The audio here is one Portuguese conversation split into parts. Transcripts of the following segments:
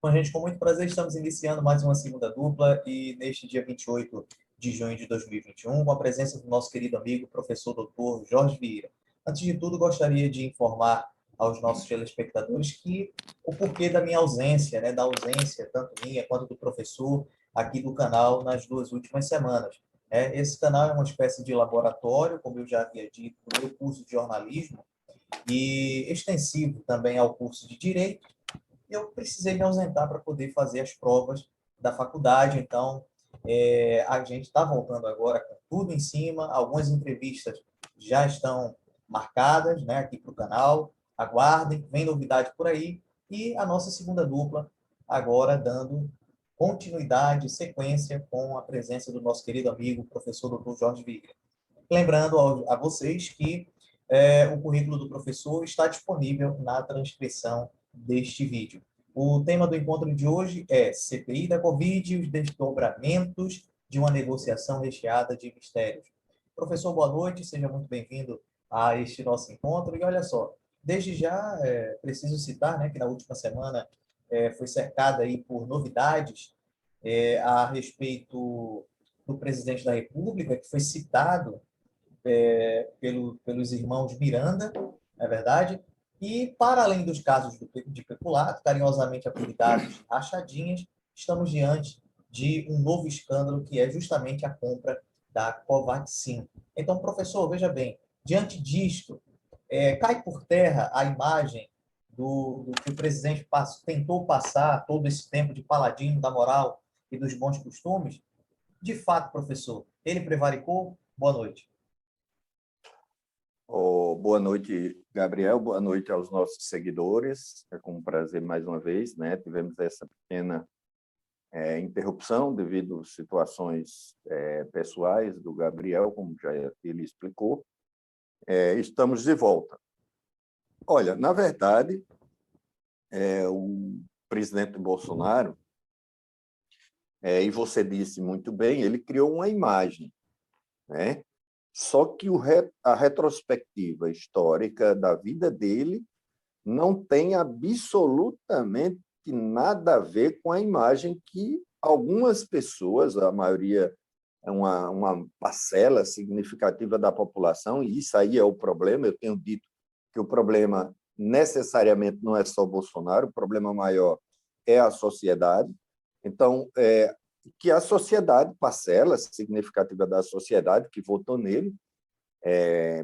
Bom, gente, com muito prazer, estamos iniciando mais uma segunda dupla e neste dia 28 de junho de 2021, com a presença do nosso querido amigo, professor doutor Jorge Vieira. Antes de tudo, gostaria de informar aos nossos telespectadores que o porquê da minha ausência, né, da ausência tanto minha quanto do professor aqui do canal nas duas últimas semanas. Esse canal é uma espécie de laboratório, como eu já havia dito, do meu curso de jornalismo e extensivo também ao curso de Direito. Eu precisei me ausentar para poder fazer as provas da faculdade, então a gente está voltando agora com tudo em cima, algumas entrevistas já estão marcadas, né, aqui para o canal, aguardem, vem novidade por aí, e a nossa segunda dupla agora dando continuidade, sequência com a presença do nosso querido amigo, professor Dr. Jorge Vieira. Lembrando a vocês que o currículo do professor está disponível na transcrição deste vídeo. O tema do encontro de hoje é CPI da Covid e os desdobramentos de uma negociação recheada de mistérios. Professor, boa noite, seja muito bem-vindo a este nosso encontro. E olha só, desde já preciso citar, né, que na última semana foi cercada aí por novidades a respeito do presidente da República, que foi citado pelos irmãos Miranda, é verdade? E, para além dos casos de peculato, carinhosamente apelidados de rachadinhas, estamos diante de um novo escândalo, que é justamente a compra da Covaxin. Então, professor, veja bem, diante disto, cai por terra a imagem do que o presidente tentou passar todo esse tempo de paladino da moral e dos bons costumes? De fato, professor, ele prevaricou? Boa noite. Boa noite, Gabriel. Boa noite aos nossos seguidores. É com prazer mais uma vez, né? Tivemos essa pequena interrupção devido a situações pessoais do Gabriel, como já ele explicou. Estamos de volta. Olha, na verdade, o presidente Bolsonaro, e você disse muito bem, ele criou uma imagem, né? Só que a retrospectiva histórica da vida dele não tem absolutamente nada a ver com a imagem que algumas pessoas, a maioria é uma parcela significativa da população, e isso aí é o problema. Eu tenho dito que o problema necessariamente não é só Bolsonaro, o problema maior é a sociedade. Então, que a sociedade, parcela significativa da sociedade que votou nele,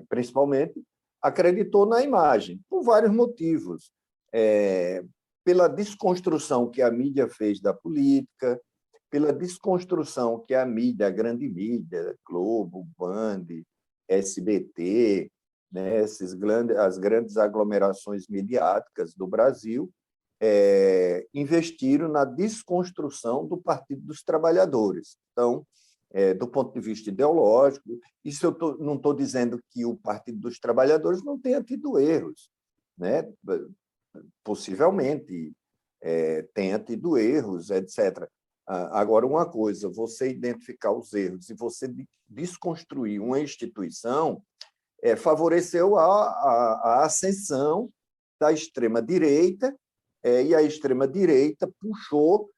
principalmente, acreditou na imagem, por vários motivos. Pela desconstrução que a mídia fez da política, pela desconstrução que a mídia, a grande mídia, Globo, Band, SBT, né, as grandes aglomerações midiáticas do Brasil, investiram na desconstrução do Partido dos Trabalhadores. Então, do ponto de vista ideológico, isso não estou dizendo que o Partido dos Trabalhadores não tenha tido erros, né? Possivelmente tenha tido erros, etc. Agora, uma coisa, você identificar os erros e você desconstruir uma instituição favoreceu a ascensão da extrema-direita, e a extrema-direita puxou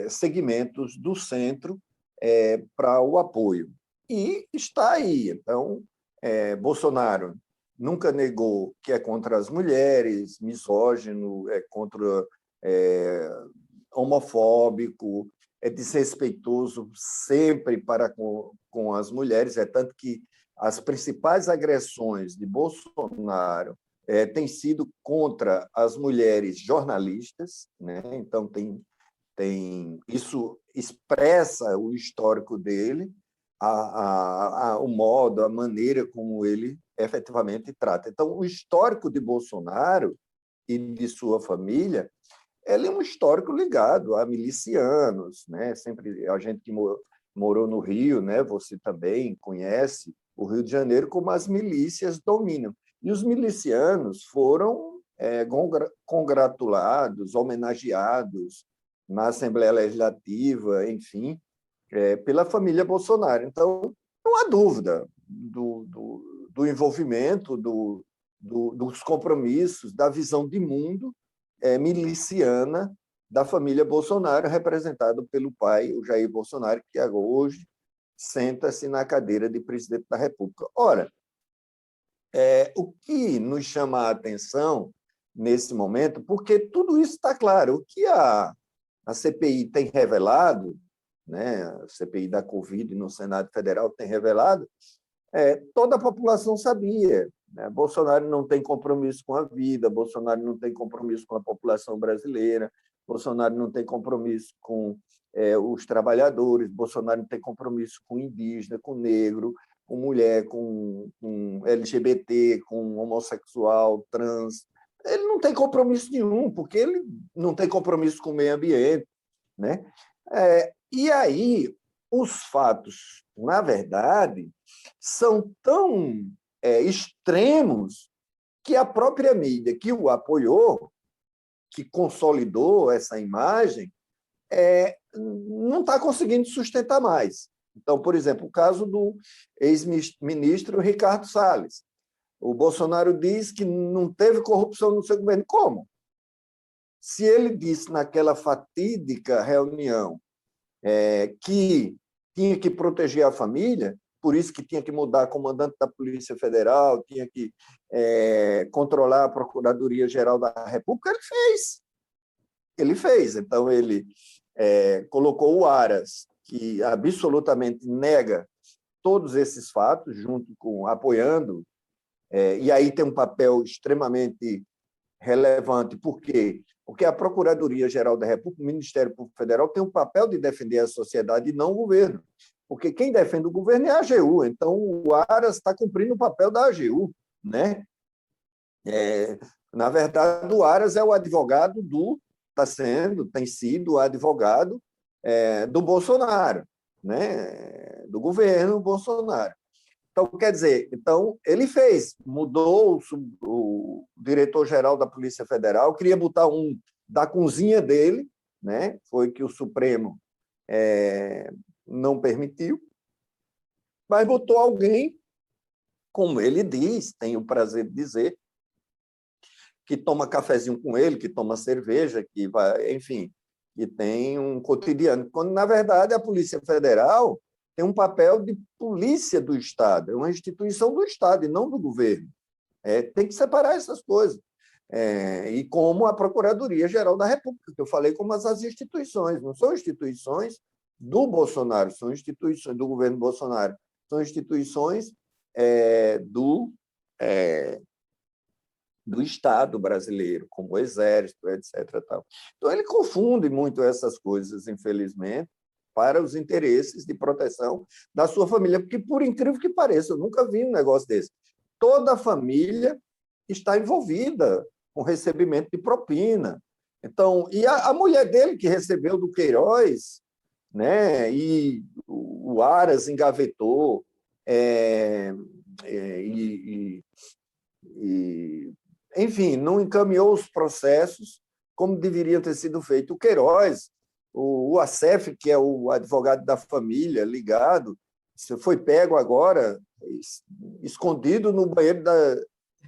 segmentos do centro para o apoio. E está aí. Então, Bolsonaro nunca negou que é contra as mulheres, misógino, é contra homofóbico, é desrespeitoso sempre para com as mulheres, tanto que as principais agressões de Bolsonaro têm sido contra as mulheres jornalistas, né? Então, isso expressa o histórico dele, o modo, a maneira como ele efetivamente trata. Então, o histórico de Bolsonaro e de sua família, ele é um histórico ligado a milicianos, né? Sempre a gente que morou no Rio, né? Você também conhece o Rio de Janeiro, como as milícias dominam. E os milicianos foram congratulados, homenageados na Assembleia Legislativa, enfim, pela família Bolsonaro. Então, não há dúvida do envolvimento, dos compromissos, da visão de mundo miliciana da família Bolsonaro, representado pelo pai, o Jair Bolsonaro, que hoje senta-se na cadeira de presidente da República. Ora, o que nos chama a atenção nesse momento, porque tudo isso está claro, o que a CPI tem revelado, né, a CPI da Covid no Senado Federal tem revelado, toda a população sabia, né? Bolsonaro não tem compromisso com a vida, Bolsonaro não tem compromisso com a população brasileira, Bolsonaro não tem compromisso com os trabalhadores, Bolsonaro não tem compromisso com indígena, com negro, com mulher, com LGBT, com homossexual, trans. Ele não tem compromisso nenhum, porque ele não tem compromisso com o meio ambiente, né? E aí, os fatos, na verdade, são tão extremos que a própria mídia que o apoiou, que consolidou essa imagem, não está conseguindo sustentar mais. Então, por exemplo, o caso do ex-ministro Ricardo Salles. O Bolsonaro diz que não teve corrupção no seu governo. Como? Se ele disse naquela fatídica reunião que tinha que proteger a família, por isso que tinha que mudar comandante da Polícia Federal, tinha que controlar a Procuradoria-Geral da República, ele fez. Ele fez. Então, ele colocou o Aras, que absolutamente nega todos esses fatos, junto com apoiando, e aí tem um papel extremamente relevante. Por quê? Porque a Procuradoria-Geral da República, o Ministério Público Federal, tem um papel de defender a sociedade e não o governo. Porque quem defende o governo é a AGU. Então, o Aras está cumprindo o papel da AGU, né? Na verdade, o Aras é o advogado tem sido o advogado do Bolsonaro, né? Do governo Bolsonaro. Então, quer dizer, ele mudou o diretor-geral da Polícia Federal, queria botar um da cozinha dele, né? Foi que o Supremo não permitiu, mas botou alguém, como ele diz, tenho o prazer de dizer, que toma cafezinho com ele, que toma cerveja, que vai, enfim, que tem um cotidiano. Quando, na verdade, a Polícia Federal tem um papel de polícia do Estado, é uma instituição do Estado e não do governo. Tem que separar essas coisas. E como a Procuradoria-Geral da República, que eu falei como as instituições, não são instituições do Bolsonaro, são instituições do governo Bolsonaro, são instituições do Estado brasileiro, como o Exército, etc. Tal. Então, ele confunde muito essas coisas, infelizmente, para os interesses de proteção da sua família, porque, por incrível que pareça, eu nunca vi um negócio desse. Toda a família está envolvida com recebimento de propina. Então, e a mulher dele, que recebeu do Queiroz, né, e o Aras engavetou, enfim, não encaminhou os processos como deveriam ter sido feito. O Queiroz, o Acef, que é o advogado da família, ligado, foi pego agora, escondido no banheiro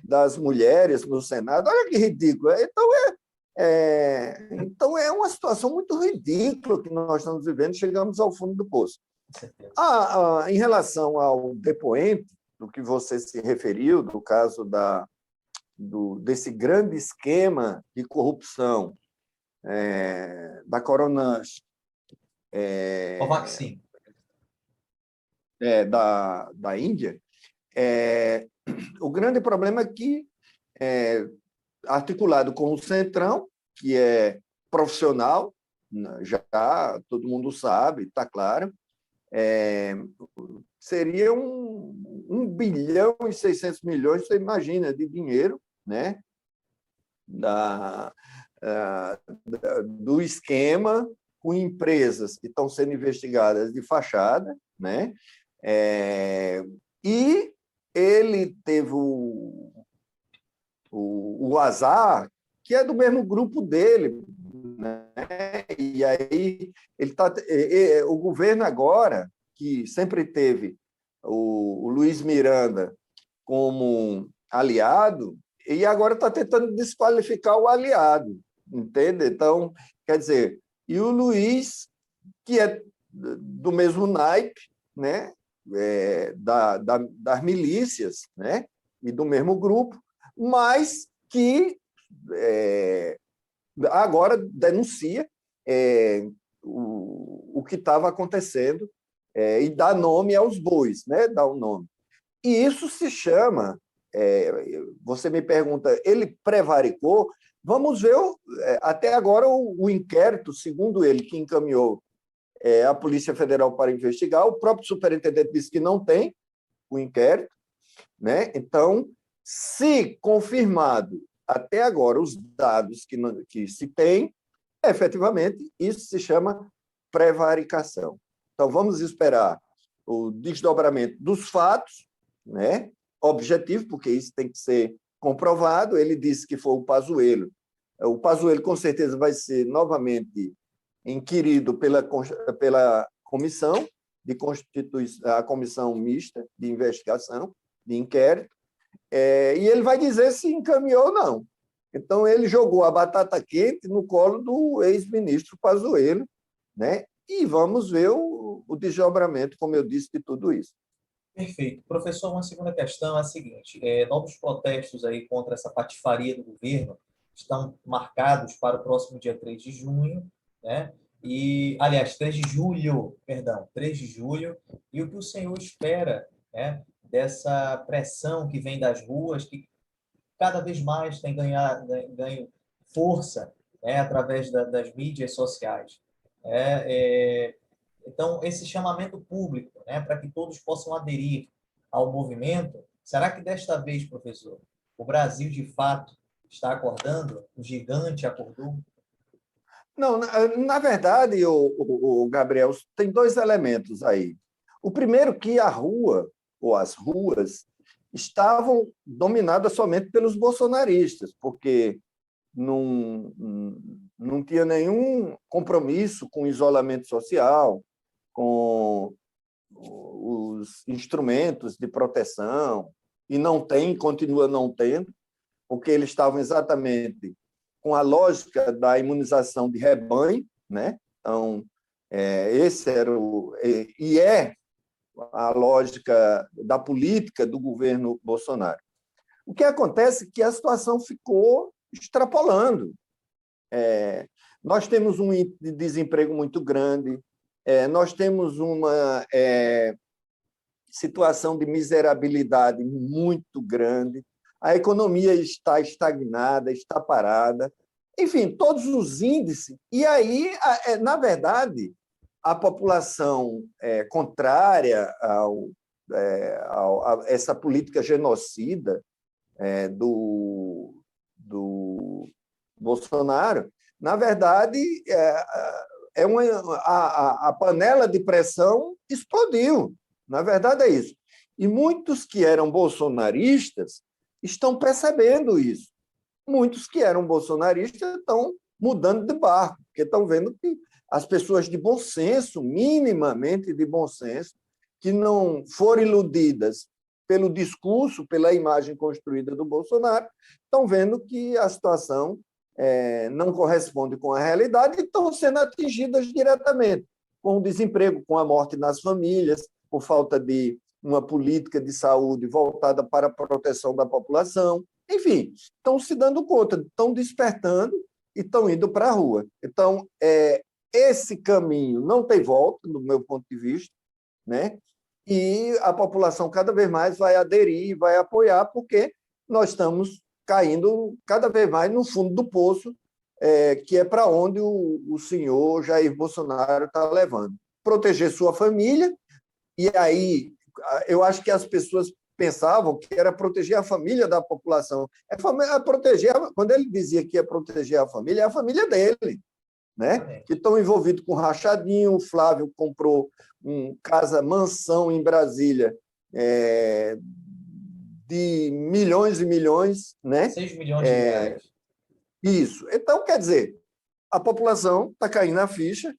das mulheres, no Senado. Olha que ridículo. Então, é uma situação muito ridícula que nós estamos vivendo, chegamos ao fundo do poço. Em relação ao depoente, do que você se referiu, do caso desse grande esquema de corrupção da Coronange, Covaxin. Da Índia, o grande problema é que, articulado com o Centrão, que é profissional, já todo mundo sabe, está claro, seria 1 bilhão e 600 milhões, você imagina, de dinheiro, né? Do esquema com empresas que estão sendo investigadas de fachada, né? E ele teve o azar, que é do mesmo grupo dele, né? E aí o governo agora, que sempre teve o Luiz Miranda como aliado, e agora está tentando desqualificar o aliado, entende? Então, Quer dizer, e o Luiz, que é do mesmo naipe, né? Das milícias, né? E do mesmo grupo, mas que agora denuncia o que estava acontecendo e dá nome aos bois, né? Dá um nome. E isso se chama, você me pergunta, ele prevaricou? Vamos ver, até agora, o inquérito, segundo ele, que encaminhou a Polícia Federal para investigar, o próprio superintendente disse que não tem o inquérito, né? Então, se confirmado até agora os dados que se tem, efetivamente, isso se chama prevaricação. Então, vamos esperar o desdobramento dos fatos, né? Objetivo, porque isso tem que ser comprovado. Ele disse que foi o Pazuello. O Pazuello, com certeza, vai ser novamente inquirido pela comissão de constituição, a comissão mista de investigação, de inquérito, e ele vai dizer se encaminhou ou não. Então, ele jogou a batata quente no colo do ex-ministro Pazuello, né? E vamos ver o desdobramento, como eu disse, de tudo isso. Perfeito. Professor, uma segunda questão é a seguinte: novos protestos aí contra essa patifaria do governo estão marcados para o próximo dia 3 de junho, né? E, aliás, 3 de julho, perdão, 3 de julho. E o que o senhor espera, né, dessa pressão que vem das ruas, que cada vez mais tem ganho força, né, através das mídias sociais? Então, esse chamamento público, né, para que todos possam aderir ao movimento, será que desta vez, professor, o Brasil de fato está acordando? O gigante acordou? Não, na verdade, o Gabriel, tem dois elementos aí. O primeiro, que a rua, ou as ruas, estavam dominadas somente pelos bolsonaristas, porque não tinha nenhum compromisso com o isolamento social, com os instrumentos de proteção, e não tem, continua não tendo, porque eles estavam exatamente com a lógica da imunização de rebanho, né? Então, esse era a lógica da política do governo Bolsonaro. O que acontece é que a situação ficou extrapolando. Nós temos um índice de desemprego muito grande, nós temos uma situação de miserabilidade muito grande, a economia está estagnada, está parada, enfim, todos os índices. E aí, na verdade, a população contrária a essa política genocida do Bolsonaro, na verdade, a panela de pressão explodiu. Na verdade, é isso. E muitos que eram bolsonaristas estão percebendo isso. Muitos que eram bolsonaristas estão mudando de barco, porque estão vendo que as pessoas de bom senso, minimamente de bom senso, que não foram iludidas pelo discurso, pela imagem construída do Bolsonaro, estão vendo que a situação não corresponde com a realidade e estão sendo atingidas diretamente, com o desemprego, com a morte nas famílias, por falta de uma política de saúde voltada para a proteção da população. Enfim, estão se dando conta, estão despertando e estão indo para a rua. Então, esse caminho não tem volta, do meu ponto de vista, né? E a população cada vez mais vai aderir, vai apoiar, porque nós estamos caindo cada vez mais no fundo do poço, que é para onde o senhor Jair Bolsonaro está levando. Proteger sua família, e aí eu acho que as pessoas pensavam que era proteger a família da população. Quando ele dizia que ia proteger a família, é a família dele, né? Que estão envolvidos com rachadinho. O Flávio comprou mansão em Brasília de milhões e milhões, né? 6 milhões de reais. Isso. Então, quer dizer, a população está caindo na ficha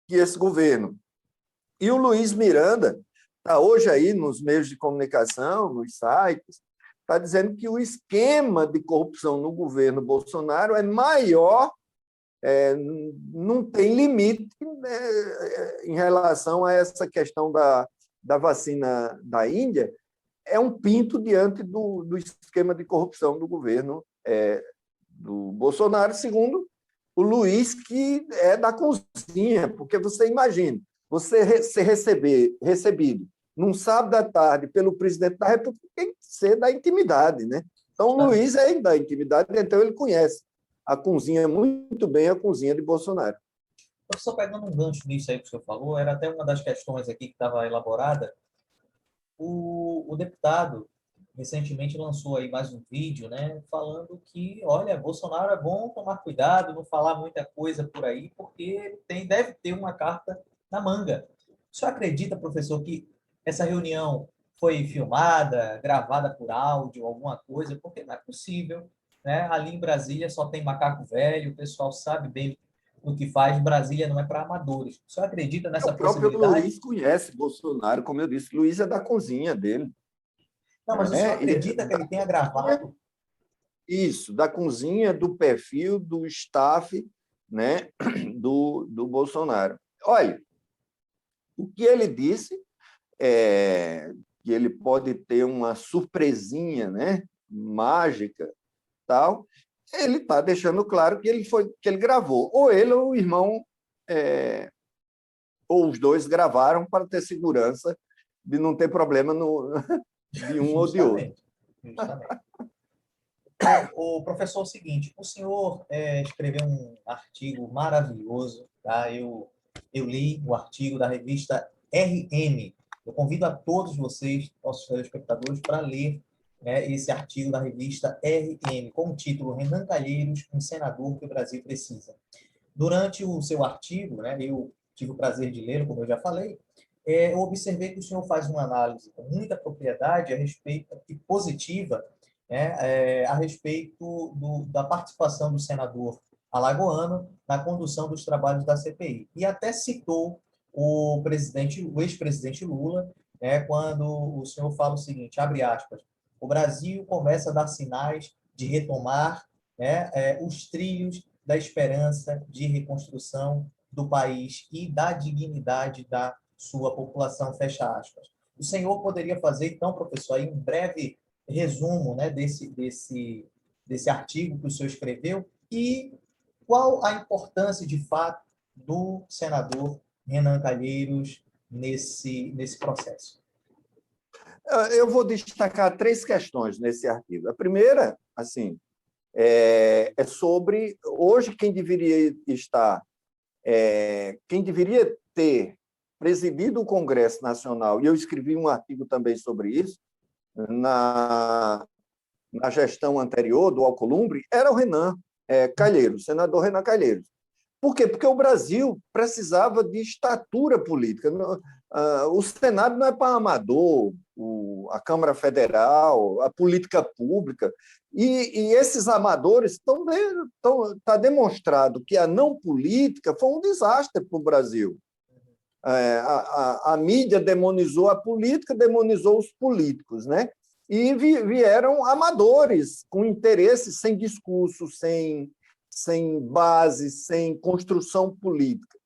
que esse governo. E o Luiz Miranda está hoje aí nos meios de comunicação, nos sites, está dizendo que o esquema de corrupção no governo Bolsonaro é maior não tem limite, né, em relação a essa questão da vacina da Índia. É um pinto diante do esquema de corrupção do governo do Bolsonaro, segundo o Luiz, que é da cozinha, porque você imagina, você ser recebido num sábado à tarde pelo presidente da República, tem que ser da intimidade, né? Então, o Luiz é da intimidade, então ele conhece a cozinha muito bem, a cozinha de Bolsonaro. Só pegando um gancho nisso aí que o senhor falou, era até uma das questões aqui que estava elaborada. O deputado recentemente lançou aí mais um vídeo, né, falando que, olha, Bolsonaro é bom tomar cuidado, não falar muita coisa por aí, porque deve ter uma carta na manga. O senhor acredita, professor, que essa reunião foi filmada, gravada por áudio, alguma coisa? Porque não é possível, né? Ali em Brasília só tem macaco velho, o pessoal sabe bem o que faz. Brasília não é para amadores. O senhor acredita nessa O próprio possibilidade? Luiz conhece Bolsonaro, como eu disse, Luiz é da cozinha dele. Não, mas o senhor acredita que ele tenha gravado? Isso, da cozinha, do perfil, do staff, né, do Bolsonaro. Olha, o que ele disse é que ele pode ter uma surpresinha, né, mágica, tal. Ele está deixando claro que ele gravou, ou ele ou o irmão, ou os dois gravaram para ter segurança de não ter problema de um ou de outro. Justamente. O professor, é o seguinte, o senhor escreveu um artigo maravilhoso, tá? Eu li o artigo da revista RM. Eu convido a todos vocês, nossos telespectadores, para ler, né, esse artigo da revista RM, com o título Renan Calheiros, um senador que o Brasil precisa. Durante o seu artigo, né, eu tive o prazer de lê-lo, como eu já falei, eu observei que o senhor faz uma análise com muita propriedade a respeito, e positiva, né, a respeito da participação do senador alagoano na condução dos trabalhos da CPI. E até citou o ex-presidente Lula, né, quando o senhor fala o seguinte, abre aspas, o Brasil começa a dar sinais de retomar, né, os trilhos da esperança de reconstrução do país e da dignidade da sua população, fecha aspas. O senhor poderia fazer, então, professor, aí um breve resumo, né, desse artigo que o senhor escreveu e qual a importância, de fato, do senador Renan Calheiros nesse processo? Eu vou destacar 3 questões nesse artigo. A primeira, assim, é sobre hoje quem deveria ter presidido o Congresso Nacional, e eu escrevi um artigo também sobre isso, na gestão anterior do Alcolumbre, era o Renan Calheiros, senador Renan Calheiros. Por quê? Porque o Brasil precisava de estatura política. O Senado não é para amador, a Câmara Federal, a política pública. E esses amadores está demonstrado que a não política foi um desastre para o Brasil. A mídia demonizou a política, demonizou os políticos, né? E vieram amadores, com interesses, sem discurso, sem base, sem construção política.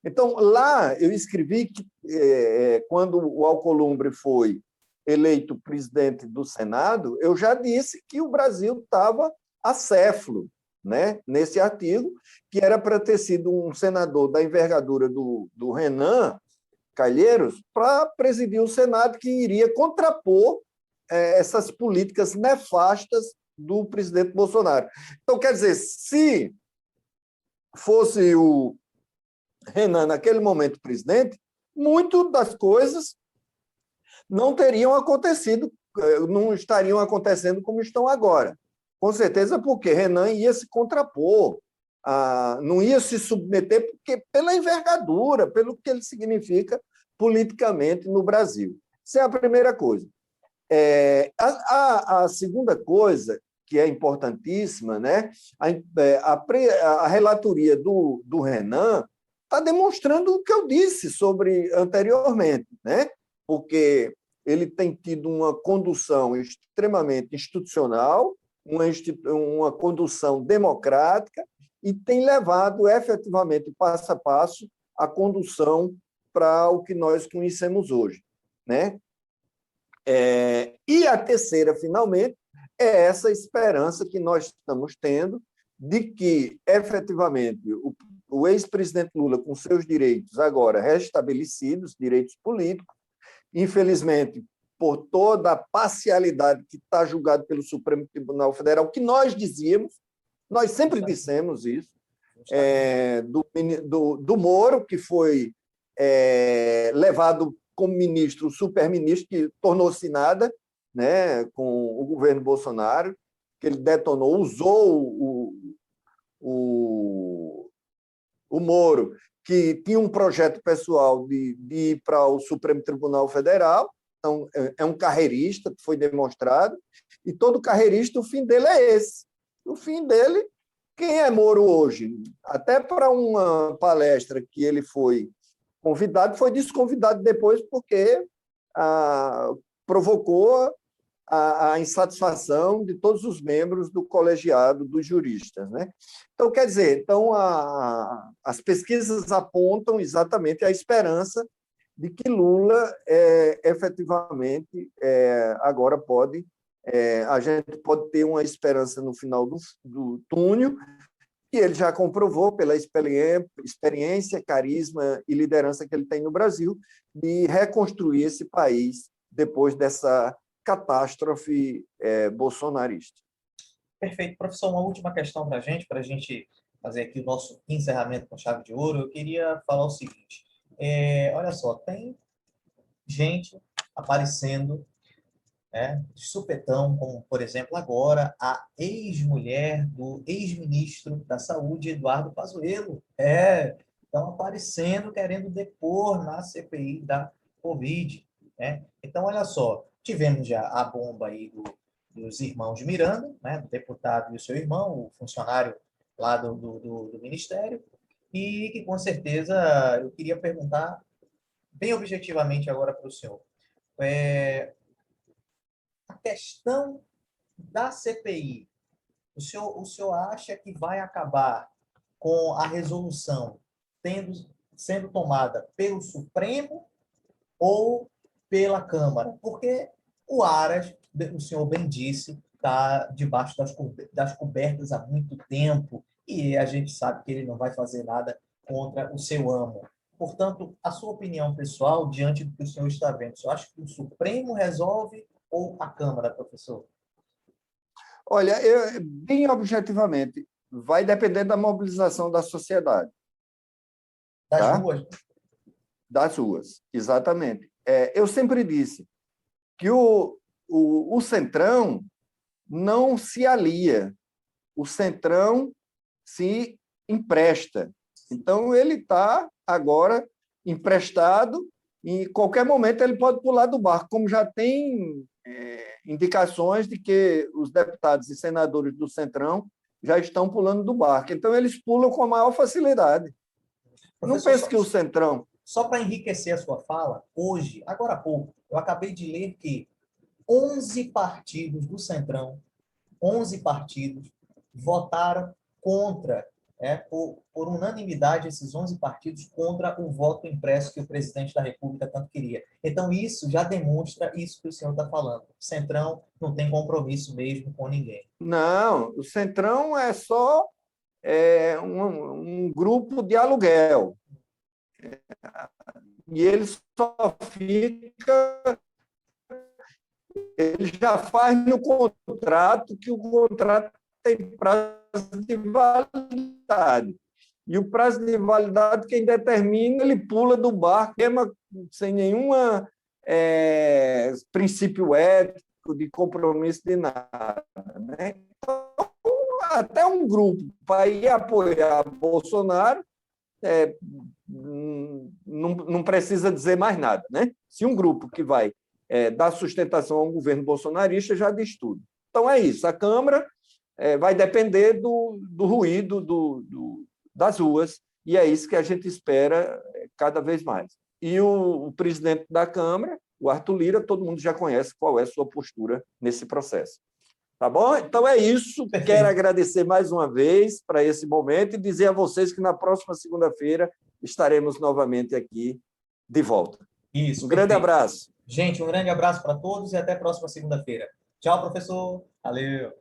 Então, lá eu escrevi que, quando o Alcolumbre foi eleito presidente do Senado, eu já disse que o Brasil estava acéfalo, né, nesse artigo, que era para ter sido um senador da envergadura do Renan Calheiros para presidir o Senado, que iria contrapor essas políticas nefastas do presidente Bolsonaro. Então, quer dizer, se fosse o Renan, naquele momento, presidente, muito das coisas não teriam acontecido, não estariam acontecendo como estão agora. Com certeza, porque Renan ia se contrapor, não ia se submeter, porque pela envergadura, pelo que ele significa politicamente no Brasil. Essa é a primeira coisa. A segunda coisa, que é importantíssima, né? A relatoria do Renan está demonstrando o que eu disse sobre anteriormente, né? Porque ele tem tido uma condução extremamente institucional, uma condução democrática e tem levado efetivamente, passo a passo, a condução para o que nós conhecemos hoje, né? E a terceira, finalmente, é essa esperança que nós estamos tendo de que, efetivamente, o ex-presidente Lula, com seus direitos agora restabelecidos, direitos políticos, infelizmente, por toda a parcialidade que está julgado pelo Supremo Tribunal Federal, que nós dizíamos, nós sempre dissemos isso, do Moro, que foi levado como ministro, super-ministro, que tornou-se nada, né, com o governo Bolsonaro, que ele detonou, usou o Moro, que tinha um projeto pessoal de ir para o Supremo Tribunal Federal. Então, é um carreirista, que foi demonstrado, e todo carreirista, o fim dele é esse. O fim dele, quem é Moro hoje? Até para uma palestra que ele foi convidado, foi desconvidado depois porque provocou a insatisfação de todos os membros do colegiado dos juristas, né? Então, quer dizer, as pesquisas apontam exatamente a esperança de que Lula efetivamente agora a gente pode ter uma esperança no final do túnel, que ele já comprovou pela experiência, carisma e liderança que ele tem no Brasil, de reconstruir esse país depois dessa catástrofe bolsonarista. Perfeito. Professor, uma última questão para a gente fazer aqui o nosso encerramento com chave de ouro. Eu queria falar o seguinte, olha só, tem gente aparecendo de supetão, como, por exemplo, agora, a ex-mulher do ex-ministro da Saúde, Eduardo Pazuello. Estão aparecendo, querendo depor na CPI da Covid. Então, olha só, tivemos já a bomba aí dos irmãos Miranda, do deputado e o seu irmão, o funcionário lá do Ministério, e que, com certeza, eu queria perguntar bem objetivamente agora para o senhor. A questão da CPI, o senhor acha que vai acabar com a resolução sendo tomada pelo Supremo ou pela Câmara? Porque o Aras, o senhor bem disse, está debaixo das cobertas há muito tempo e a gente sabe que ele não vai fazer nada contra o seu amo. Portanto, a sua opinião pessoal, diante do que o senhor está vendo, o senhor acha que o Supremo resolve ou a Câmara, professor? Olha, bem objetivamente, vai depender da mobilização da sociedade. Das ruas? Das ruas, exatamente. Eu sempre disse que o Centrão não se alia, o Centrão se empresta. Então, ele está agora emprestado e, em qualquer momento, ele pode pular do barco, como já tem indicações de que os deputados e senadores do Centrão já estão pulando do barco. Então, eles pulam com a maior facilidade. Não pense que o Centrão... Só para enriquecer a sua fala, hoje, agora há pouco, eu acabei de ler que 11 partidos do Centrão, 11 partidos, votaram contra, por unanimidade, esses 11 partidos, contra o voto impresso que o presidente da República tanto queria. Então, isso já demonstra isso que o senhor está falando. O Centrão não tem compromisso mesmo com ninguém. Não, o Centrão é só um grupo de aluguel. E ele só fica... Ele já faz no contrato, que o contrato tem prazo de validade. E o prazo de validade, quem determina, ele pula do barco, sem nenhum princípio ético de compromisso de nada, né? Então, até um grupo para ir apoiar Bolsonaro não precisa dizer mais nada, né? Se um grupo que vai dar sustentação a um governo bolsonarista já diz tudo. Então, é isso. A Câmara vai depender do ruído das ruas, e é isso que a gente espera cada vez mais. E o presidente da Câmara, o Arthur Lira, todo mundo já conhece qual é a sua postura nesse processo. Tá bom? Então é isso. Perfeito. Quero agradecer mais uma vez para esse momento e dizer a vocês que na próxima segunda-feira estaremos novamente aqui de volta. Isso, Um grande perfeito. abraço. Gente, um grande abraço para todos e até a próxima segunda-feira. Tchau, professor. Valeu.